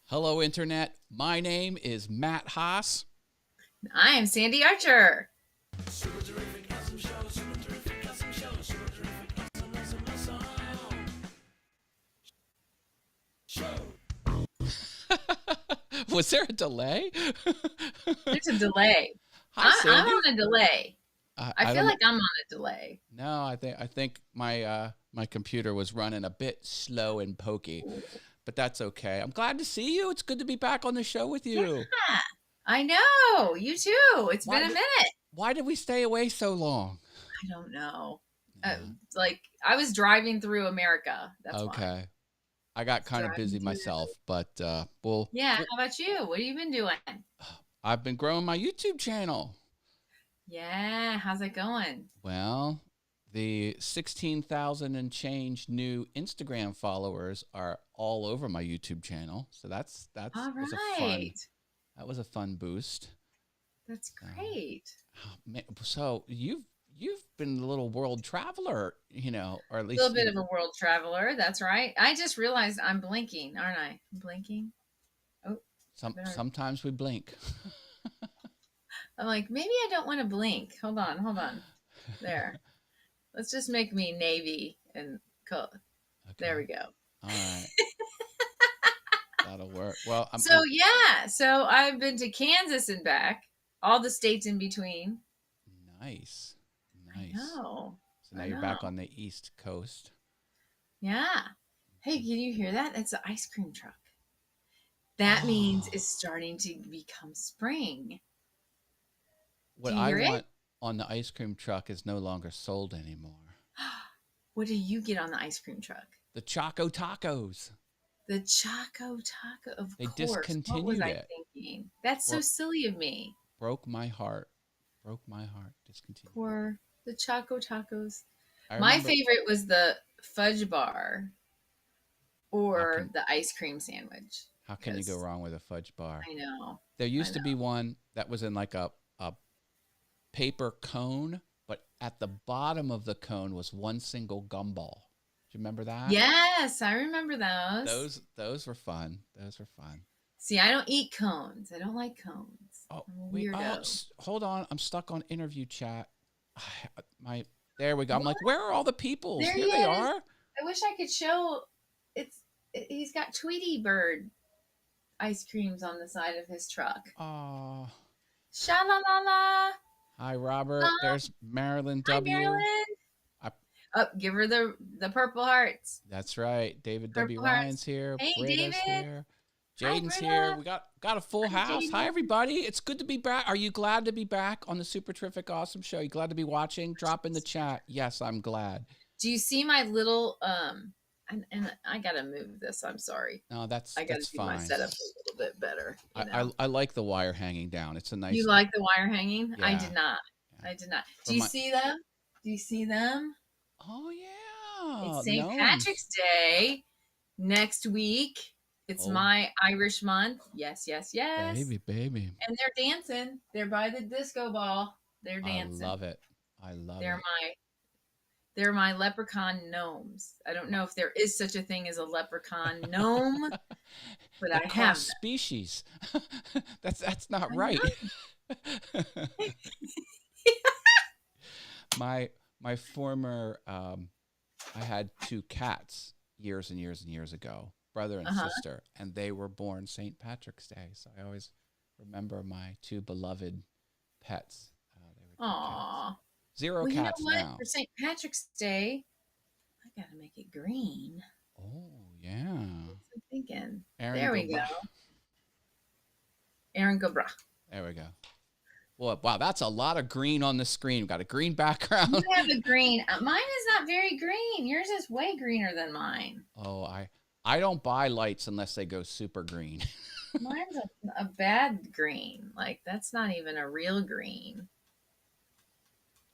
Hello, Internet. My name is Matt Haas. I am Sandy Archer. Was there a delay? There's a delay. Hi, I'm Sandy. on a delay. I I feel don't know. like I'm on a delay. No, I think my computer was running a bit slow and pokey, but that's okay. I'm glad to see you. It's good to be back on the show with Yeah, you. I know. You too. It's Why been a did minute. why did we stay away so long? I don't know. Yeah. Like I was driving through America. That's why. Okay. I got kind of Driving busy through. myself, but we'll, Yeah. we'll How about you? What have you been doing? I've been growing my YouTube channel. Yeah. How's it going? Well, the 16,000 and change new Instagram followers are all over my YouTube channel. So that's All was a fun right. that was a fun boost. That's So, great. oh, man, so you've been a little world traveler, or at A little least, bit of a world traveler. That's right. I just realized I'm blinking, aren't I? I'm blinking. Oh, I better. sometimes we blink. I'm like, maybe I don't want to blink. Hold on, hold on. There. Let's just make me navy and color. There Okay. we go. All right. That'll work. Well, So yeah, so I've been to Kansas and back, all the states in between. nice. I Nice. know. So now I you're back know. on the East Coast. Yeah. Hey, can you hear that? It's an ice cream truck. That means Oh. it's starting to become spring. What Do you I hear it? want on the ice cream truck is no longer sold anymore. What do you get on the ice cream truck? The Choco Tacos. The Choco Taco, of They course. What was discontinued I it. thinking? That's so Bro- silly of me. broke my heart. Broke my heart. Discontinued. Poor the Choco Tacos. I My remember. favorite was the fudge bar How or can the ice cream sandwich how can you go because wrong with a fudge bar? I know, There I used to know. be one that was in like a paper cone, but at the bottom of the cone was one single gumball. Do you remember that? Yes, I remember those. Those were fun. Those were fun. See, I don't eat cones. I don't like cones. Oh, I'm a wait. Oh, weirdo. hold on. I'm stuck on interview chat. My There we go. I'm What? like, where are all the peoples? There he Here they is. are. I wish I could show. He's got Tweety Bird ice creams on the side of his truck. Oh, Sha la la la. hi, Robert. There's Marilyn Hi, W. Marilyn. I, Oh, give her the purple hearts. that's right. David W. Purple hearts. Ryan's here. Hey, Britta's David. here. Hi, Jaden's here. Britta. We got a full Hi, house. Hi, Jaden. everybody. It's good to be back. Are you glad to be back on the Super Terrific Awesome Show? You glad to be watching? Drop in the chat. Yes, I'm glad. Do you see my little and I gotta move this. I'm sorry. No, I gotta that's do my fine. setup a little bit better, I, you know. I like the wire hanging down. It's a You nice. like the wire hanging? I Yeah. did not. Yeah. I did not. For Do you my. see them? Do you see them? Oh yeah, It's St. gnomes. Patrick's Day next week. It's Oh my Irish month. Yes, yes, yes. baby, baby. And they're dancing. They're by the disco ball. They're I dancing. love it. I love They're it. my they're my leprechaun gnomes. I don't know if there is such a thing as a leprechaun gnome, but They're I have cross them. species. That's not I right. know. My former I had two cats years and years and years ago, brother and Uh-huh. sister, and they were born St. Patrick's Day. So I always remember my two beloved pets. They were two cats. Aw. Zero Well, you know cats what? now. For St. Patrick's Day, I gotta make it green. Oh yeah. What's I'm thinking? Aaron There we go. Gobra. Aaron Gobra. There we go. Well, wow, that's a lot of green on the screen. We've got a green background. You have a green. Mine is not very green. Yours is way greener than mine. Oh, I don't buy lights unless they go super green. Mine's a bad green. Like, that's not even a real green.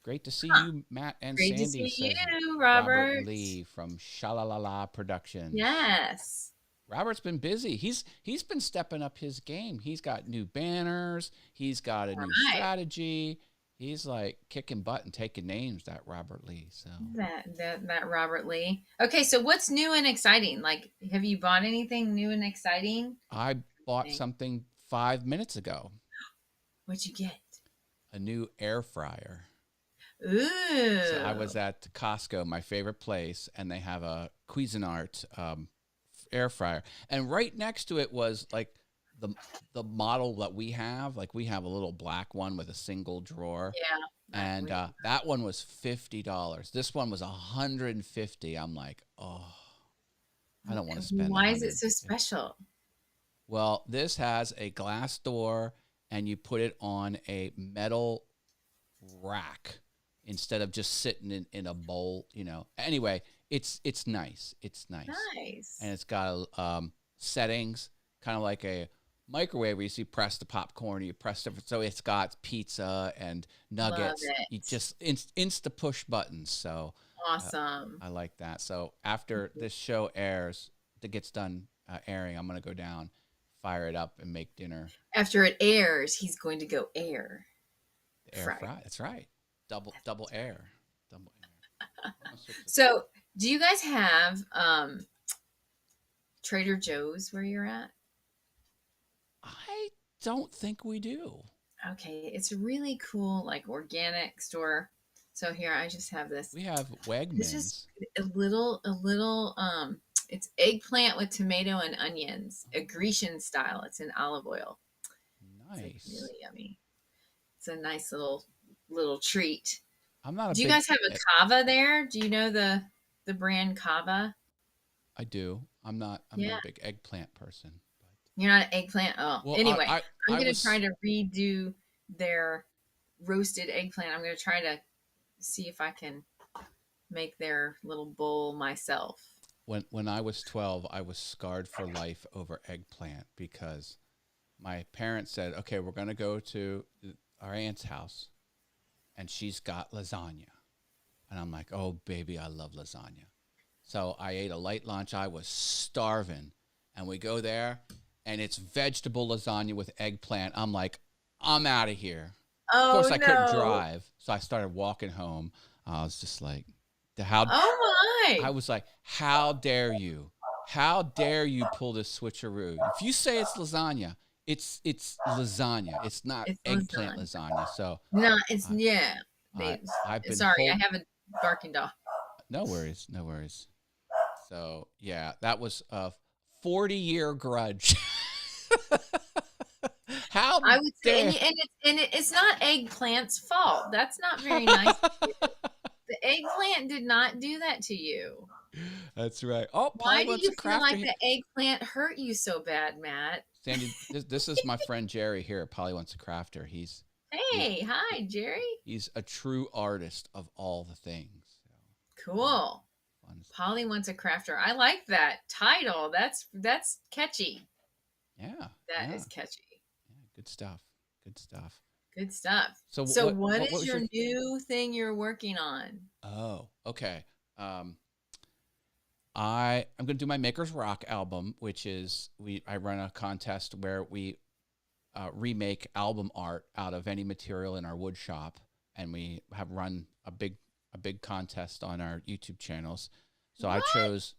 Great to see Huh. you, Matt and Great to Sandy, see says you, Robert Robert. Lee from Shalalala Productions. Yes. Robert's been busy. He's been stepping up his game. He's got new banners. He's got a All new right. strategy. He's like kicking butt and taking names, that Robert Lee. So That Robert Lee. Okay, so what's new and exciting? Like, have you bought anything new and exciting? I bought something 5 minutes ago. What'd you get? A new air fryer. So I was Ooh. at Costco, my favorite place, and they have a Cuisinart air fryer, and right next to it was like the the model that we have. Like we have a little black one with a single drawer, Yeah. and that one was $50. This one was 150. I'm like, oh, I don't want to spend Why is it so 150. special? Well, this has a glass door, and you put it on a metal rack instead of just sitting in a bowl. Anyway, it's nice. It's nice, Nice. and it's got settings, kind of like a microwave where you see press the popcorn, you press different. So it's got pizza and Love nuggets. You it. just insta push buttons. So Awesome. I like that. So after this show airs, that gets done airing, I'm gonna go down, fire it up, and make dinner. After it airs, he's going to go air The air fry. fry. That's right. Double air. Double air. So, do you guys have Trader Joe's where you're at? I don't think we do. Okay, it's a really cool, like organic store. So here, I just have this. We have This is Wegmans. a little. It's eggplant with tomato and onions, a Grecian style. It's in olive oil. It's like Nice. really yummy. It's a nice little treat. I'm not a Do you big. guys have a kava there? Do you know the brand kava? I do. I'm not Yeah, a big eggplant person. you're not an eggplant. Oh, Well, anyway, I'm I gonna try was to redo their roasted eggplant. I'm gonna try to see if I can make their little bowl myself. when I was 12, I was scarred for life over eggplant because my parents said, "Okay, we're gonna go to our aunt's house, and she's got lasagna," and I'm like, "Oh, baby, I love lasagna." So I ate a light lunch. I was starving. And we go there, and it's vegetable lasagna with eggplant. I'm like, I'm out of here. Of Oh course, I couldn't no! drive. So I started walking home. I was just like, how, Oh I my! was like, how dare you? How dare you pull this switcheroo? If you say it's lasagna, it's lasagna. It's not It's eggplant lasagna. else. So No, it's I, yeah. I, They. I've been Sorry, I hold. have a barking dog. No worries, no worries. So yeah, that was a 40-year grudge. How I would say, dare? it's not eggplant's fault. That's not very nice. The eggplant did not do that to you. That's right. Oh, Polly Why do wants you a feel crafter like here. the eggplant hurt you so bad, Matt? Sandy, this is my friend Jerry here at Polly wants a crafter. He's Hey, hi, Jerry. he's a true artist of all the things. So, Cool. fun stuff. Polly wants a crafter. I like that title. That's catchy. Yeah, That yeah, is catchy. yeah. Good stuff. Good stuff. Good stuff. So So what what is was your your? new thing you're working on? Oh, okay. Um, I'm gonna do my Maker's Rock album, which is I run a contest where we remake album art out of any material in our wood shop, and we have run a big contest on our YouTube channels. So I What? chose.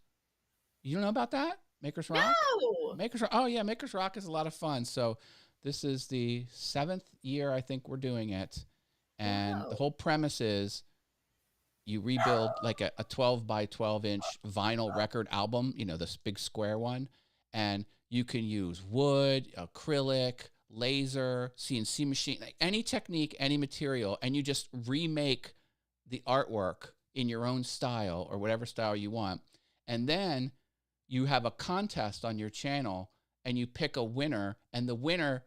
You don't know about that Maker's Rock? No. Maker's Rock. Oh yeah, Maker's Rock is a lot of fun. So this is the 7th year I think we're doing it, and the Whoa. whole premise is you rebuild like a 12 by 12-inch vinyl record album, this big square one, and you can use wood, acrylic, laser, CNC machine, like any technique, any material, and you just remake the artwork in your own style or whatever style you want. And then you have a contest on your channel and you pick a winner, and the winner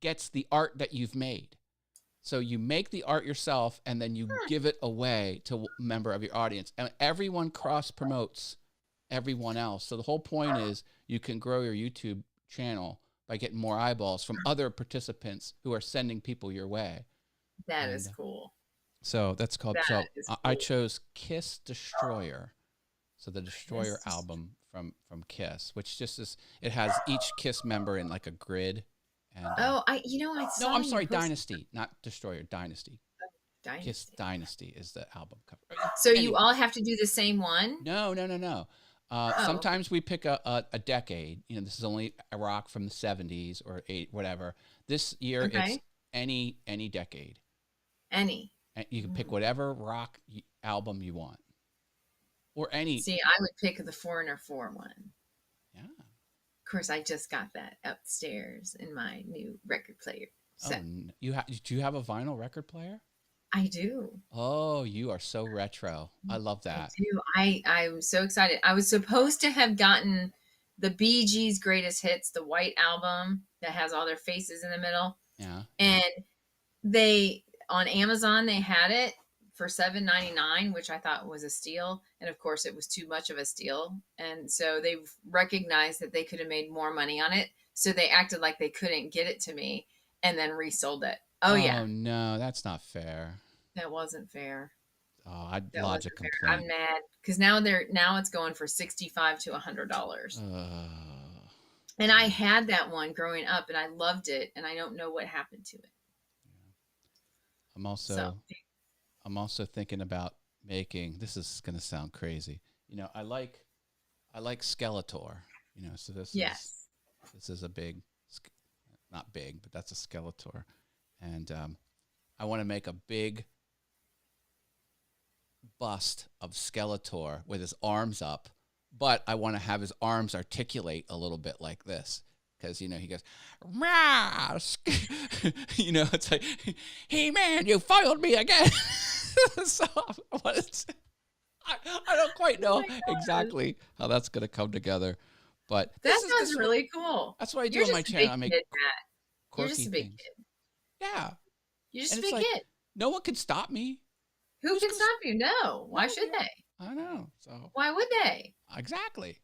gets the art that you've made. So you make the art yourself and then you give it away to a member of your audience. And everyone cross promotes everyone else. So the whole point is you can grow your YouTube channel by getting more eyeballs from other participants who are sending people your way. That is And cool. so that's called, That so is I cool. chose Kiss Destroyer. So the Destroyer Yes. album from Kiss, which just is, it has each Kiss member in like a grid. And Oh, I no, saw I'm you sorry, post. Dynasty, not Destroyer, Dynasty. Kiss Dynasty. Dynasty is the album cover. So you Anyway, all have to do the same one? no, no, no, no. Oh, Sometimes we pick a decade. You know, this is only a rock from the 70s or eight, whatever. This year, it's okay. any decade. Any. And you can pick Mm. whatever rock album you want, or any. See, I would pick the Foreigner 4 one. Yeah. Of course, I just got that upstairs in my new record player. Oh, So do you have a vinyl record player? I do. Oh, you are so retro. I love I that. do. I'm so excited. I was supposed to have gotten the Bee Gees' greatest hits, the white album that has all their faces in the middle. Yeah. And they on Amazon they had it for $7.99, which I thought was a steal. And of course it was too much of a steal. And so they've recognized that they could have made more money on it. So they acted like they couldn't get it to me and then resold it. Oh yeah. Oh no, that's not fair. That wasn't fair. Oh, I'd That lodge a wasn't fair. I'm complaint. mad because now it's going for $65 to $100. And I Yeah. had that one growing up and I loved it and I don't know what happened to it. I'm So also I'm also thinking about making. This is going to sound crazy. You know, I like Skeletor. You know, so yes. this is a big, not big, but that's a Skeletor, and I want to make a big bust of Skeletor with his arms up, but I want to have his arms articulate a little bit like this. Because you know he goes, Mask. You know it's like, hey man, you foiled me again. So I don't quite Oh know my gosh. exactly how that's gonna come together, but That this sounds is really cool. that's what I do You're on my just a channel. big I make kid, Matt. You're just quirky a big things. kid. Yeah, You're just and a it's big like kid. no one can stop me. Who Who's can gonna? stop you? No. No, Why should yeah, they? I know. So Why would they? exactly.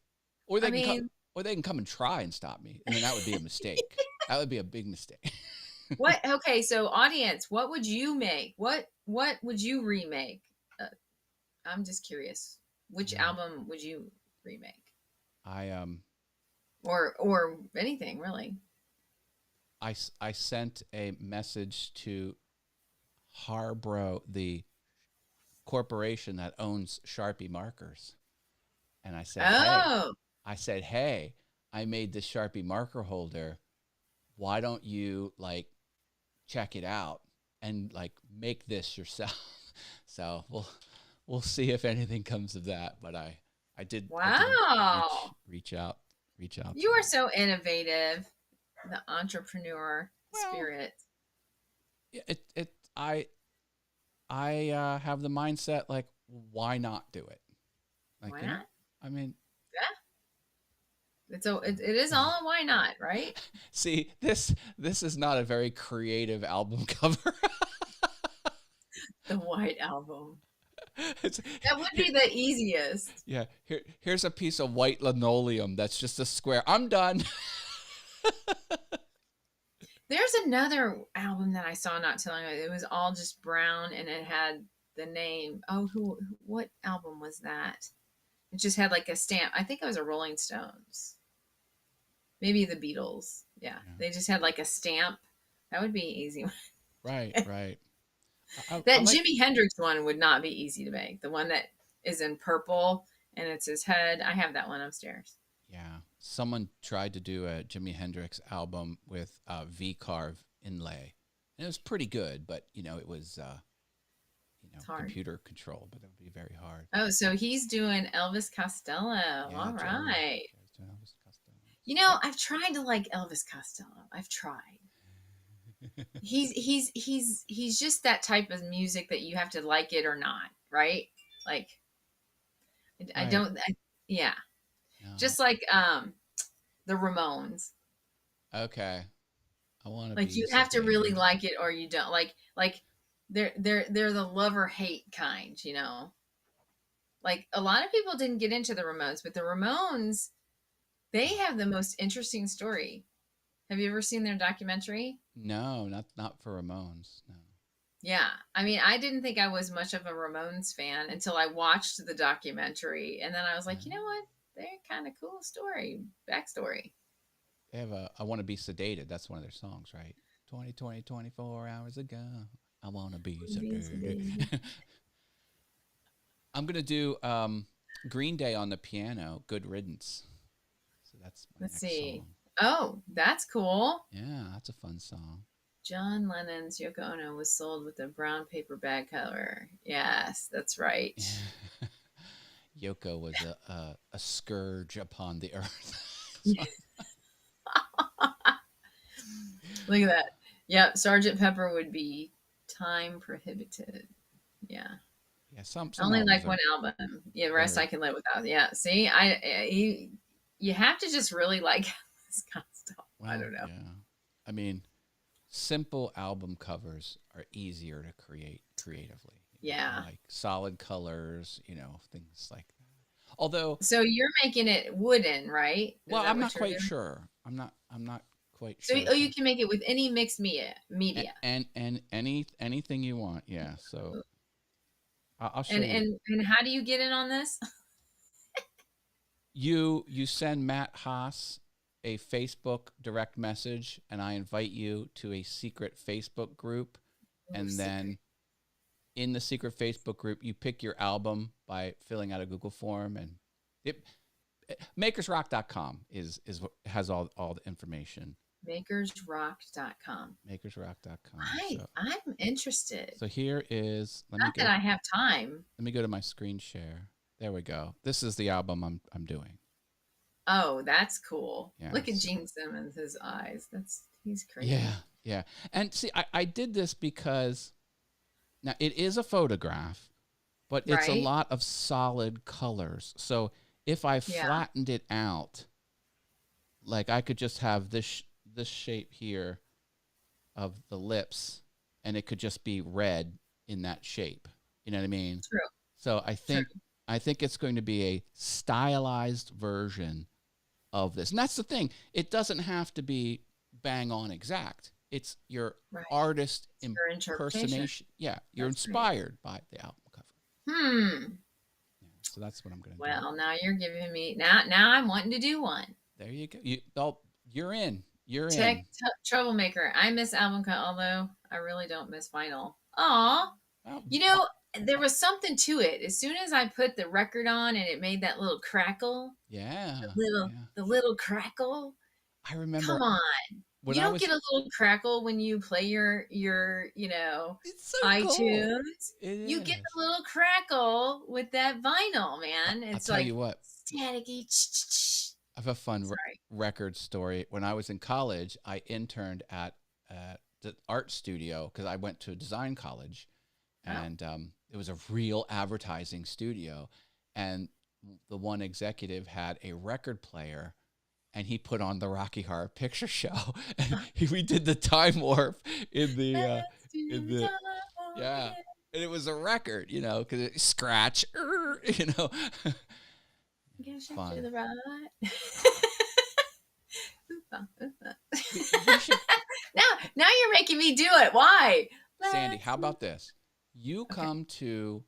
Or I they can come, mean, or they can come and try and stop me, and then that would be a mistake. That would be a big mistake. what? Okay, so audience, what would you make? What would you remake? Uh, I'm just curious. Which Yeah. album would you remake, I or anything really? I sent a message to Harbro, the corporation that owns Sharpie markers, and Oh, I said, hey, I made this Sharpie marker holder. Why don't you like check it out and like make this yourself? So we'll see if anything comes of that. But I did wow! reach out to You are them. so innovative. The entrepreneur Well, spirit. it I have the mindset like why not do it? Like Why you know, not? I mean, It is all a why not, right? see this is not a very creative album cover. The White Album. It's, That would here, be the easiest. yeah, here's a piece of white linoleum that's just a square. I'm done. There's another album that I saw not too long ago. It was all just brown and it had the name. Oh, what album was that? It just had like a stamp. I think it was a Rolling Stones. Maybe the Beatles. Yeah. Yeah, They just had like a stamp. That would be easy. right, right. I That like Jimi Hendrix one would not be easy to make. The one that is in purple and it's his head. I have that one upstairs. yeah. Someone tried to do a Jimi Hendrix album with V carve inlay, and it was pretty good, but you know it was It's hard. computer control, but it would be very hard. Oh, so he's doing Elvis Costello. Yeah, All right. Jerry's doing Elvis Costello. You know, I've tried to like Elvis Costello. I've tried. He's just that type of music that you have to like it or not, right? Like I Right. don't yeah. No. Just like the Ramones. Okay. I want to Like be you have to really sedated. like it or you don't. Like they're the love or hate kind, you know. Like a lot of people didn't get into the Ramones, but the Ramones, they have the most interesting story. Have you ever seen their documentary? No, not for Ramones. No. Yeah. I mean, I didn't think I was much of a Ramones fan until I watched the documentary. And then I was like, you know what? They're kind of cool story, backstory. They have a I want to be sedated. That's one of their songs, right? 20, 20, 24 hours ago. I wanna be so Be so dirty. dirty. I'm gonna do Green Day on the piano. Good Riddance. So that's my Let's next see. song. Oh, that's cool. Yeah, that's a fun song. John Lennon's Yoko Ono was sold with a brown paper bag cover. Yes, that's right. Yoko was a scourge upon the earth. Look at that. Yep, Sergeant Pepper would be time prohibited. Yeah. Yeah, I some only albums like are one album. Yeah, the rest I very. can live without. Yeah. See, you have to just really like this kind of stuff. I Well, don't know. yeah. I mean, simple album covers are easier to create creatively. Yeah. Like solid colors, things like that. Although, So you're making it wooden, right? Is well, that I'm what not you're quite doing? sure. I'm not quite So sure. oh, you can make it with any mixed media. And Media. anything you want. Yeah. So I'll show And you. how do you get in on this? You send Matt Haas a Facebook direct message, and I invite you to a secret Facebook group, Ooh, and secret. then in the secret Facebook group, you pick your album by filling out a Google form, and it makersrock.com has all the information. Makersrock.com. Makersrock.com. I'm interested. So here is Not that I have time. let me go to my screen share. There we go. This is the album I'm doing. Oh, that's cool. Look at Yes. Gene Simmons, his eyes. He's Yeah, crazy. yeah. And see, I did this because now it is a photograph, but it's a Right? lot of solid colors. So if I Yeah. flattened it out, like I could just have this shape here of the lips, and it could just be red in that shape. You know what I mean? True. So True. I think it's going to be a stylized version of this. And that's the thing. It doesn't have to be bang on exact. It's your Right. artist It's your interpretation. impersonation. Yeah, you're That's right. inspired by the album cover. Hmm. Yeah, so that's what I'm going to do. Well, now you're giving me now I'm wanting to do one. There you go. You're in. You're Tech in. troublemaker. I miss album cut, although I really don't miss vinyl. Aw. Oh, You know, there was something to it. As soon as I put the record on and it made that little crackle, yeah, yeah. the little crackle. I remember Come on. when You I don't was. get a little crackle when you play your It's so cool. iTunes. It You get is. a little crackle with that vinyl, man. I'll It's tell you like what. staticky. I have a fun Sorry. record story. When I was in college, I interned at the art studio because I went to design college, Oh. and it was a real advertising studio. And the one executive had a record player, and he put on the Rocky Horror Picture Show. And we did the time warp in the Let's do the yeah, and it was a record, because it scratch, Guess you to fun. the right. We should. Now you're making me do it. Why? Sandy, how about this? You Okay. come to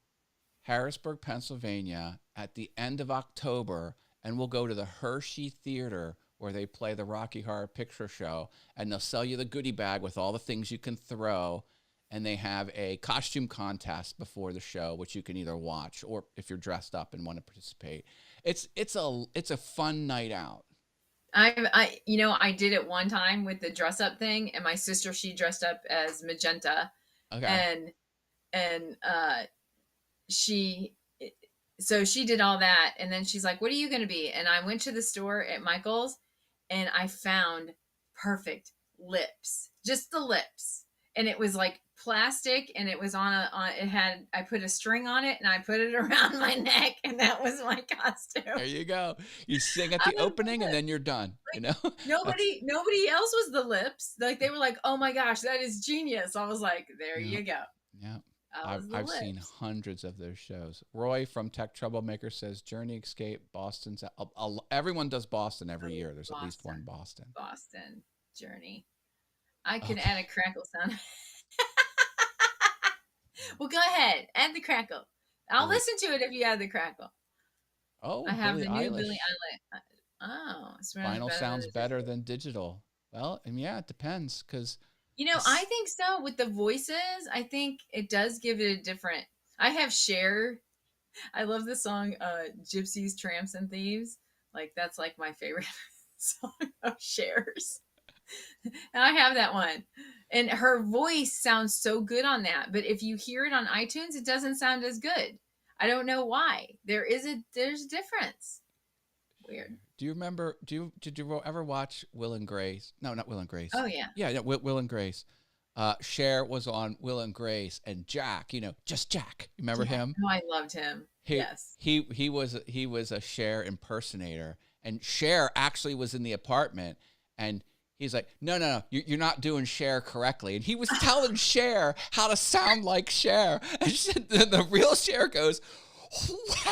Harrisburg, Pennsylvania at the end of October, and we'll go to the Hershey Theater where they play the Rocky Horror Picture Show, and they'll sell you the goodie bag with all the things you can throw. And they have a costume contest before the show, which you can either watch or if you're dressed up and want to participate. It's a fun night out. I did it one time with the dress up thing, and my sister, she dressed up as Magenta, Okay. and and she so she did all that, and then she's like, what are you going to be? And I went to the store at Michael's, and I found perfect lips, just the lips, and it was like plastic, and it was it had, I put a string on it, and I put it around my neck, and that was my costume. There you go. You sing at I the was opening and then you're done. like, That's nobody else was the lips. Like they were like, oh my gosh, that is genius. I was like, there yeah. you go. Yeah. I was the I've seen lips. hundreds of those shows. Roy from Tech Troublemaker says Journey Escape, Boston's. Everyone does Boston every year. There's at least one Boston. Boston Journey. I can Okay. add a crackle sound. Well, go ahead. Add the crackle. I'll Billy, listen to it if you add the crackle. I have Billie the new Billie Eilish. Eilish. Oh, it's Vinyl better than sounds the better digital. than digital. Well, and yeah, it depends because I think so with the voices. I think it does give it a different. I have Cher. I love the song Gypsies, Tramps, and Thieves. Like that's like my favorite song of Cher's. And I have that one. And her voice sounds so good on that. But if you hear it on iTunes, it doesn't sound as good. I don't know why. There's a difference. Weird. Do you remember? Did you ever watch Will and Grace? No, not Will and Grace. Oh yeah. Yeah, yeah, Will and Grace. Cher was on Will and Grace, and Jack, just Jack. You remember Yeah. him? Oh, I loved him. He Yes. he was a Cher impersonator, and Cher actually was in the apartment, and he's like, no, no, no, you're not doing Cher correctly, and he was telling Cher how to sound like Cher, and the real Cher goes,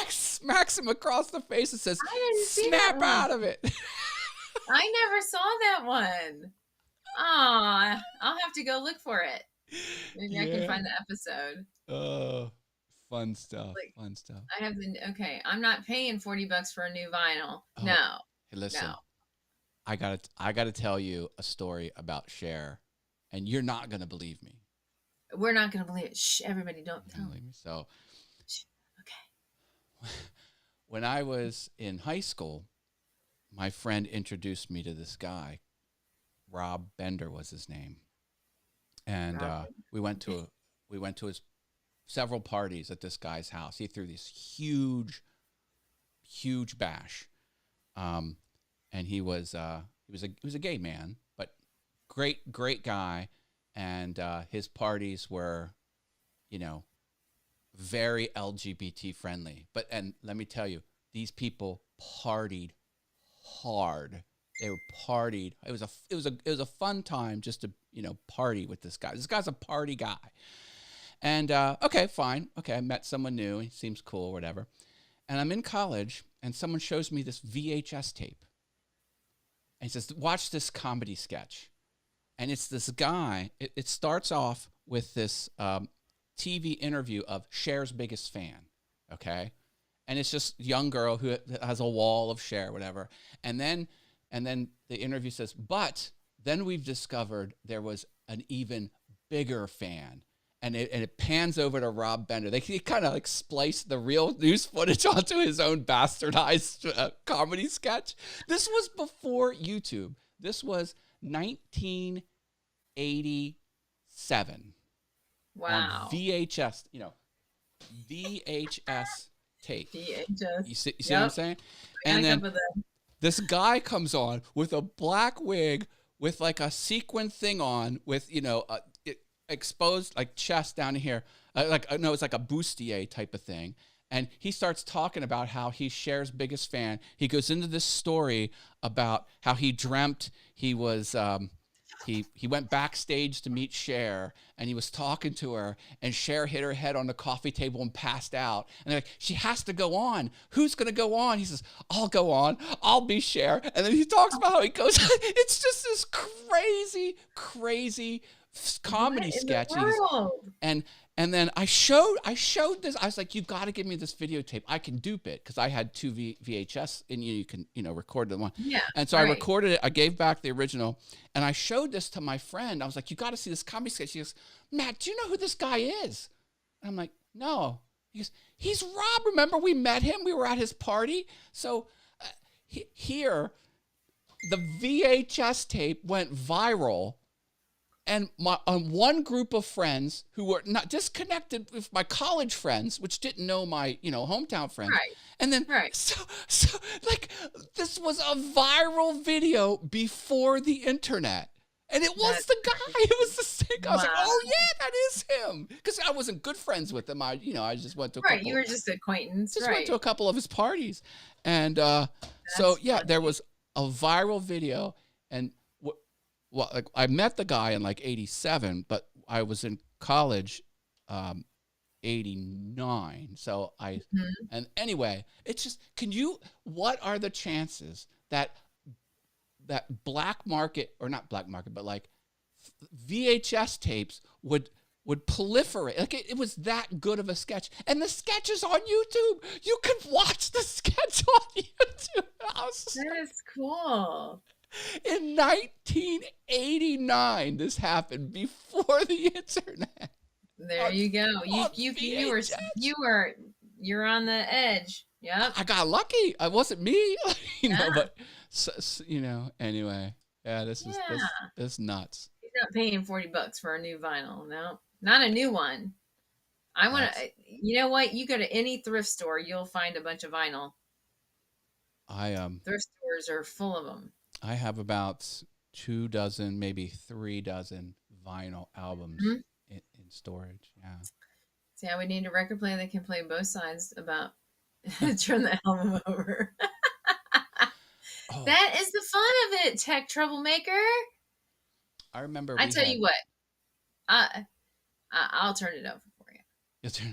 smacks him across the face and says, I didn't see that snap one. out of it. I never saw that one. Ah, I'll have to go look for it. Maybe I can Yeah. find the episode. Oh, fun stuff. Like Fun stuff. I have the okay. I'm not paying $40 for a new vinyl. Oh, No, hey, listen, no. I gotta tell you a story about Cher, and you're not gonna believe me. We're not gonna believe it. Shh, everybody, don't tell. Believe me. So, Shh. Okay. when I was in high school, my friend introduced me to this guy. Rob Bender was his name, and Rob. we went to his several parties at this guy's house. He threw this huge bash, um, and he was a gay man, but great guy, and his parties were, you know, very LGBT friendly. And let me tell you, these people partied hard. They were partied. It was a fun time just to party with this guy. This guy's a party guy. And okay, fine. Okay, I met someone new. He seems cool, whatever. And I'm in college, and someone shows me this VHS tape, and he says, "Watch this comedy sketch." And it's this guy. It starts off with this TV interview of Cher's biggest fan. Okay, and it's just a young girl who has a wall of Cher, whatever. And then the interview says, but then we've discovered there was an even bigger fan. And it pans over to Rob Bender. They kind of like splice the real news footage onto his own bastardized comedy sketch. This was before YouTube. This was 1987 Wow. on VHS, VHS tape. VHS. You see what I'm saying? And Back up then with the this guy comes on with a black wig with like a sequin thing on with, exposed like chest down here. No, it's like a bustier type of thing. And he starts talking about how he's Cher's biggest fan. He goes into this story about how he dreamt he was, he went backstage to meet Cher, and he was talking to her, and Cher hit her head on the coffee table and passed out. And they're like, she has to go on. Who's going to go on? He says, I'll go on. I'll be Cher. And then he talks about how he goes, it's just this crazy comedy sketch. And then I showed this. I was like, you've got to give me this videotape. I can dupe it because I had two VHS, and you can record the one. Yeah. And so I recorded it. I gave back the original, and I showed this to my friend. I was like, you got to see this comedy sketch. She goes, Matt, do you know who this guy is? And I'm like, no. He goes, he's Rob. Remember, we met him. We were at his party. So here, the VHS tape went viral. And one group of friends who were not disconnected with my college friends, which didn't know my, hometown friends. Right. And then, so like, this was a viral video before the internet. And it was the guy. It was the same guy. I was like, oh, yeah, that is him. Because I wasn't good friends with him. I just went to a couple. You were just acquaintance. Went to a couple of his parties. And there was a viral video. And well, like I met the guy in like 87, but I was in college 89. So and anyway, it's just, what are the chances that black market, or not black market, but like VHS tapes would proliferate? Like it was that good of a sketch. And the sketch is on YouTube. You can watch the sketch on YouTube. That is cool. In 1989, this happened before the internet. There On, you go. on VHS. You're on the edge. Yep. I got lucky. It wasn't me, Yeah. but anyway, yeah, this is Yeah. this nuts. He's not paying $40 for a new vinyl. No, not a new one. I want That's to. You know what? You go to any thrift store, you'll find a bunch of vinyl. I Thrift stores are full of them. I have about 2 dozen, maybe 3 dozen vinyl albums Mhm. in storage. Yeah. See, I would need a record player that can play both sides about turn the album over. Oh, That is the fun of it, tech troublemaker. I remember I we tell had. you what, I'll turn it over for you.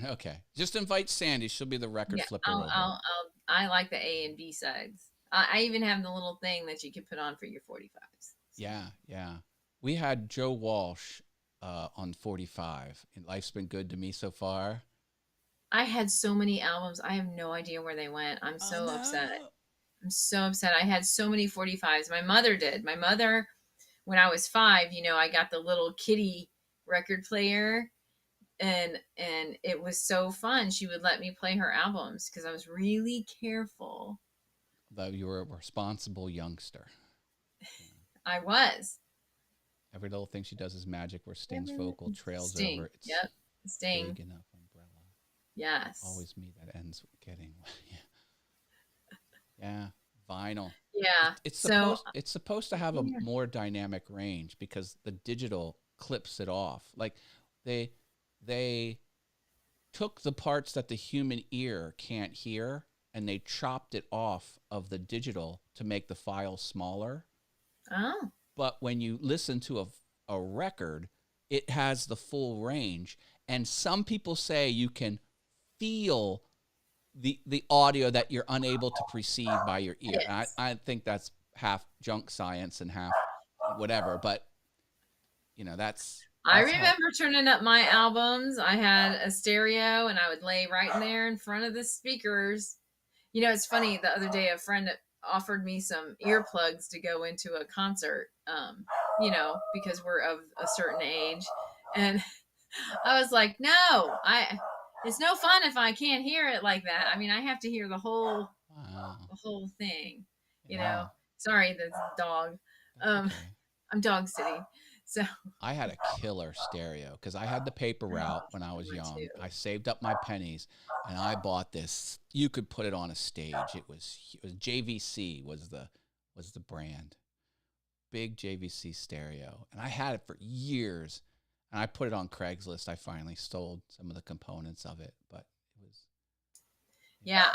Okay, just invite Sandy. She'll be the record Yeah, flipper over. I like the A and B sides. I even have the little thing that you can put on for your 45s. Yeah, yeah. We had Joe Walsh on 45. And Life's been good to me so far. I had so many albums. I have no idea where they went. I'm Oh so upset. no. I'm so upset. I had so many 45s. My mother did. My mother, when I was 5, I got the little kitty record player, and it was so fun. She would let me play her albums because I was really careful. Though you were a responsible youngster. I was. Every little thing she does is magic where Sting's vocal trails Sting. over its Yep. Sting. big enough umbrella. Yes. Always me that ends with getting. Yeah, vinyl. Yeah. It's supposed to have a Yeah. more dynamic range because the digital clips it off. Like they took the parts that the human ear can't hear and they chopped it off of the digital to make the file smaller. Oh. But when you listen to a record, it has the full range. And some people say you can feel the audio that you're unable to perceive by your ear. And Yes. I think that's half junk science and half whatever. But that's I how. remember turning up my albums. I had a stereo and I would lay right in there in front of the speakers. It's funny. The other day, a friend offered me some earplugs to go into a concert, because we're of a certain age. And I was like, no, it's no fun if I can't hear it like that. I mean, I have to hear the whole Wow. thing, Yeah. Sorry, the dog. That's okay. I'm dog sitting. So I had a killer stereo because I had the paper route when I was young. I saved up my pennies and I bought this. You could put it on a stage. It was JVC was the brand. Big JVC stereo. And I had it for years. And I put it on Craigslist. I finally sold some of the components of it, but it was. Yeah,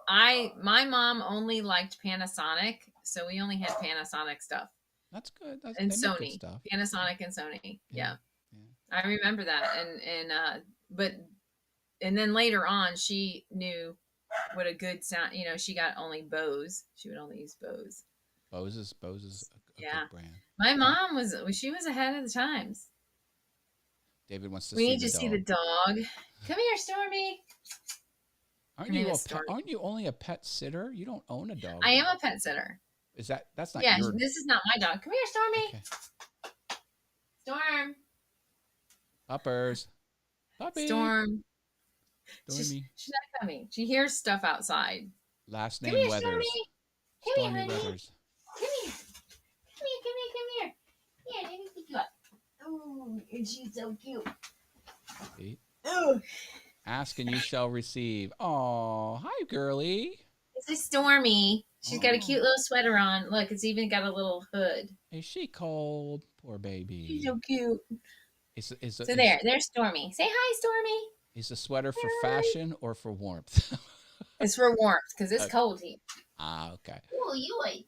my mom only liked Panasonic, so we only had Panasonic stuff. That's good. And they make good Sony, stuff. Panasonic and Sony. Yeah. Yeah. I remember that. And then later on, she knew what a good sound. She got only Bose. She would only use Bose. Bose is a Yeah. good brand. My mom was ahead of the times. David wants to We see need the to dog. see the dog. Come here, Stormy. Aren't you only a pet sitter? You don't own a dog. I am a pet sitter. That's not Yeah, your. this is not my dog. Come here, Stormy. Okay. Storm. Puppers. Puppy. Stormy. She's She's not coming. She hears stuff outside. Last name Come here, Weathers. Stormy. Come here, honey. Weathers. Come here. Come here. Yeah, let me pick you up. Oh, and she's so cute. See? Oh. Ask and you shall receive. Oh, hi, girly. This is Stormy. She's got a cute little sweater on. Look, it's even got a little hood. Is she cold? Poor baby. She's so cute. There's Stormy. Say hi, Stormy. Is the sweater for fashion or for warmth? It's for warmth because it's cold here. Ah, okay. Oh, yeah.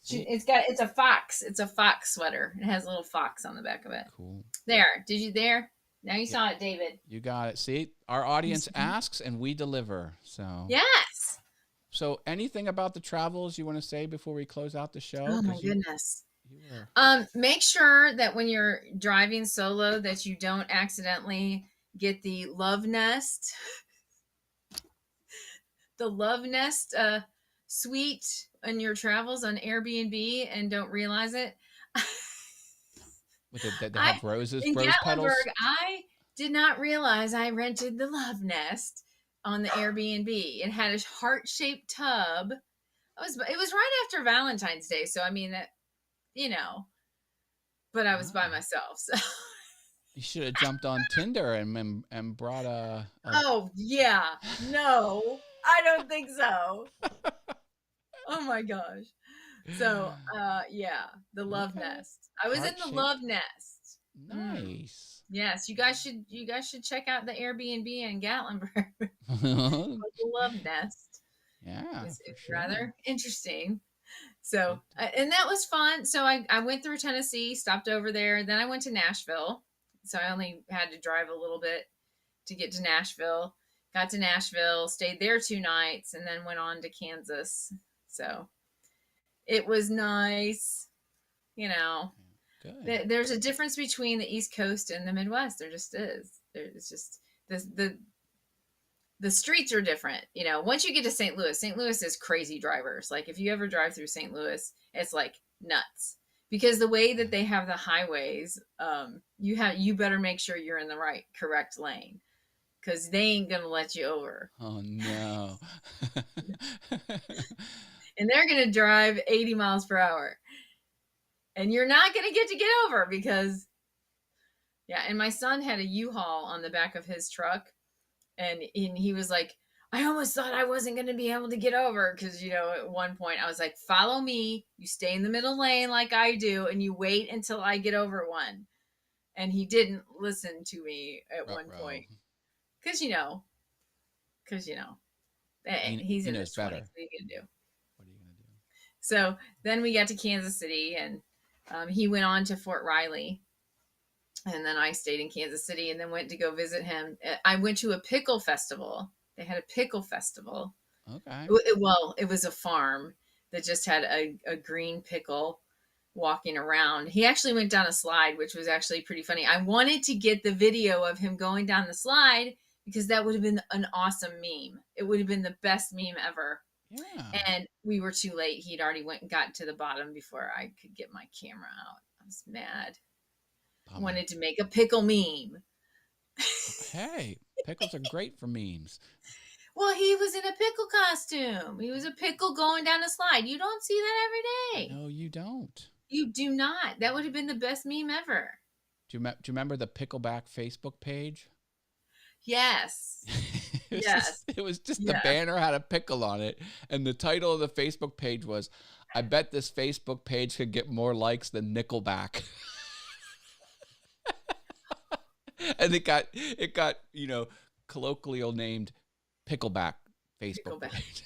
It's a fox. It's a fox sweater. It has a little fox on the back of it. Cool. There? Now you saw it, David. You got it. See, our audience asks and we deliver. So yes. So anything about the travels you want to say before we close out the show? Oh my goodness. You were... Make sure that when you're driving solo that you don't accidentally get the Love Nest. The Love Nest suite in your travels on Airbnb and don't realize it? With it, they I have rose in petals. Gatlinburg, I did not realize I rented the Love Nest on the Airbnb. It had a heart-shaped tub. It was right after Valentine's Day, so I mean, you know, but I was by Wow. myself. So You should have jumped on Tinder and brought a oh, yeah. No, I don't think so. Oh my gosh. So, yeah, the Love okay, Nest. I was in heart the shaped. Love Nest. Mm. Nice. Yes, you guys should check out the Airbnb in Gatlinburg. The Love Nest. Yeah, It's for it's sure. rather interesting. So, Good. and that was fun. So I went through Tennessee, stopped over there. Then I went to Nashville. So I only had to drive a little bit to get to Nashville. Got to Nashville, stayed there 2 nights, and then went on to Kansas. So it was nice. You know, Good. there's a difference between the East Coast and the Midwest. There just is. It's just the streets are different. Once you get to St. Louis is crazy drivers. Like if you ever drive through St. Louis, it's like nuts because the way that they have the highways, you better make sure you're in the correct lane because they ain't gonna let you over, Oh no. and they're gonna drive 80 miles per hour, and you're not gonna get over because yeah. And my son had a U-Haul on the back of his truck, and he was like, I almost thought I wasn't going to be able to get over because at one point I was like, follow me, you stay in the middle lane like I do, and you wait until I get over one. And he didn't listen to me at one Ruh-roh. point because he's He in knows his 20s. better. What are you gonna do? What are you gonna do? So then we got to Kansas City, and he went on to Fort Riley, and then I stayed in Kansas City and then went to go visit him. I went to a pickle festival. They had a pickle festival. Okay. Well, it was a farm that just had a green pickle walking around. He actually went down a slide, which was actually pretty funny. I wanted to get the video of him going down the slide because that would have been an awesome meme. It would have been the best meme ever. Yeah. And we were too late. He'd already went and gotten to the bottom before I could get my camera out. I was mad. Bummer. Wanted to make a pickle meme. Hey, pickles are great for memes. Well, he was in a pickle costume. He was a pickle going down a slide. You don't see that every day. No, you don't. You do not. That would have been the best meme ever. Do you remember the Pickleback Facebook page? Yes. Yes. It was just the Yeah. banner had a pickle on it, and the title of the Facebook page was, "I bet this Facebook page could get more likes than Nickelback." And it got colloquial named Pickleback Facebook Pickleback. page.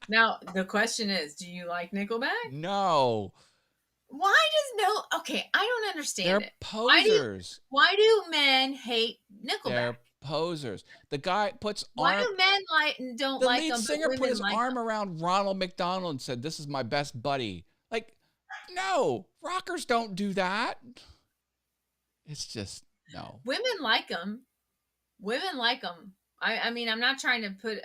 Now, the question is, do you like Nickelback? No, Why does no? Okay, I don't understand they're it. posers. Why do men hate Nickelback? They're posers. The guy puts Why arm. do men don't The like lead them, but singer put women his like arm them? around Ronald McDonald and said, "This is my best buddy." Like, no, rockers don't do that. It's just no. Women like them. Women like them. I mean, I'm not trying to put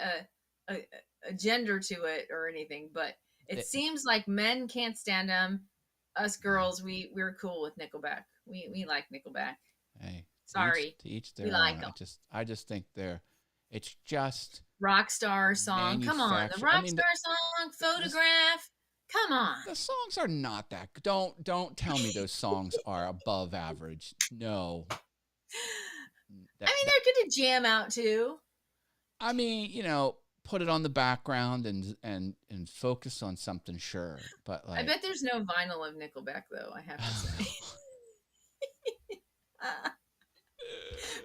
a gender to it or anything, but it seems like men can't stand them. Us girls, we're cool with Nickelback. We like Nickelback. Hey, Sorry, to each we their like own. them. I just think it's just Rockstar song. Come on, the manufacture. I mean, Rockstar song, Photograph. Come on. the songs are not that. Don't tell me those songs are above average. No. I mean, they're good to jam out to. I mean, put it on the background and focus on something, sure. But like, I bet there's no vinyl of Nickelback, though. I have to say.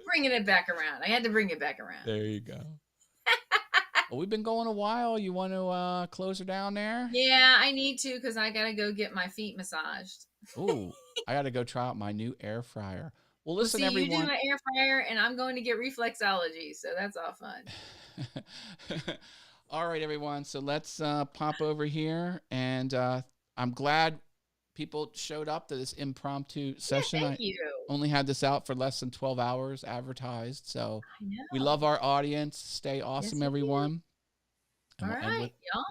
Bringing it back around. I had to bring it back around. There you go. Well, we've been going a while. You want to close her down there? Yeah, I need to because I got to go get my feet massaged. Ooh, I got to go try out my new air fryer. Well, listen, see, everyone. You do my air fryer, and I'm going to get reflexology, so that's all fun. All right, everyone. So let's pop over here, and I'm glad people showed up to this impromptu session. Thank you. Only had this out for less than 12 hours advertised, so I know. we love our audience. Stay awesome, Yes, everyone. And All we'll end right, with y'all.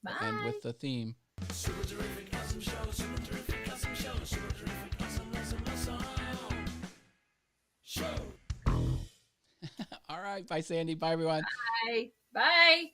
Bye. the theme. Super terrific, awesome show. Super terrific, awesome show. Super terrific, awesome, awesome, awesome show. All right. Bye, Sandy. Bye, everyone. Bye. Bye.